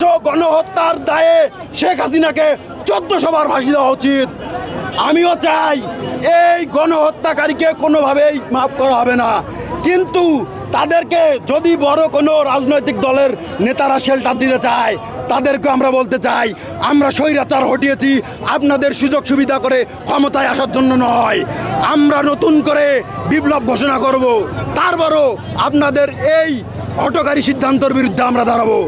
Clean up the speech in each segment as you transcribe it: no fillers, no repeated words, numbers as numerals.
গণহত্যার দায়ে শেখ হাসিনাকে 1400 বার ফাঁসি দেওয়া উচিত। আমিও চাই এই গণহত্যাকারীকে কোনোভাবেই মাফ করা হবে না, কিন্তু তাদেরকে যদি বড় কোনো রাজনৈতিক দলের নেতারা শেল্টার দিতে চায় তাদেরকে আমরা বলতে চাই, আমরা স্বৈরাচার হটিয়েছি আপনাদের সুযোগ সুবিধা করে ক্ষমতায় আসার জন্য নয়। আমরা নতুন করে বিপ্লব ঘোষণা করব, তারপরও আপনাদের এই হঠকারী সিদ্ধান্তের বিরুদ্ধে আমরা দাঁড়াবো।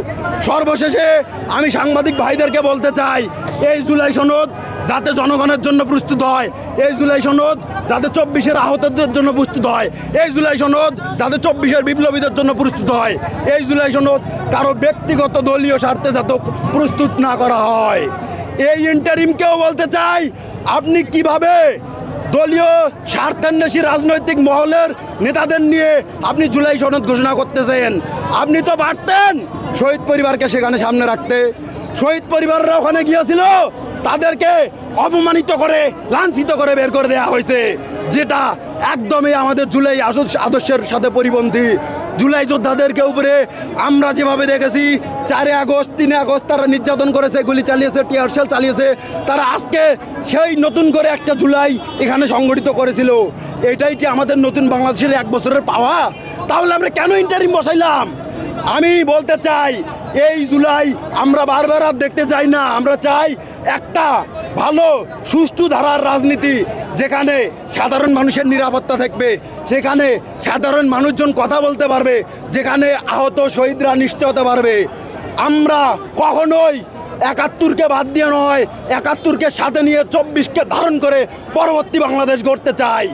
সর্বশেষে আমি সাংবাদিক ভাইদেরকে বলতে চাই, এই জুলাই সনদ যাতে জনগণের জন্য প্রস্তুত হয়, এই জুলাই সনদ যাতে 24-এর আহতদের জন্য প্রস্তুত হয়, এই জুলাই সনদ যাতে 24-এর বিপ্লবীদের জন্য প্রস্তুত হয়, এই জুলাই সনদ কারো ব্যক্তিগত দলীয় স্বার্থে যাতে প্রস্তুত না করা হয়। এই ইন্টারিমকেও বলতে চাই, আপনি কিভাবে দলীয় স্বার্থান্বেষী রাজনৈতিক মহলের নেতাদের নিয়ে আপনি জুলাই সনদ ঘোষণা করতেছেন? আপনি তো পারতেন শহীদ পরিবারকে সেখানে সামনে রাখতে। শহীদ পরিবাররা ওখানে গিয়েছিল, তাদেরকে অপমানিত করে লাঞ্ছিত করে বের করে দেওয়া হয়েছে, যেটা একদমই আমাদের জুলাই আদর্শের সাথে পরিপন্থী। জুলাই যোদ্ধাদেরকে উপরে আমরা যেভাবে দেখেছি 4 আগস্ট 3 আগস্ট তারা নির্যাতন করেছে, গুলি চালিয়েছে, টিয়ার শেল চালিয়েছে, তারা আজকে সেই নতুন করে একটা জুলাই এখানে সংগঠিত করেছিল। এটাই কি আমাদের নতুন বাংলাদেশের 1 বছরের পাওয়া? তাহলে আমরা কেন ইন্টারিম বসাইলাম? আমি বলতে চাই, এই জুলাই আমরা বারবার আর দেখতে চাই না। আমরা চাই একটা ভালো সুষ্ঠু ধারার রাজনীতি, যেখানে সাধারণ মানুষের নিরাপত্তা থাকবে, সেখানে সাধারণ মানুষজন কথা বলতে পারবে, যেখানে আহত শহীদরা নিশ্চয় হতে পারবে। আমরা কখনোই 71-কে বাদ দিয়ে নয়, 71-কে সাথে নিয়ে 24-কে ধারণ করে পরবর্তী বাংলাদেশ গড়তে চাই।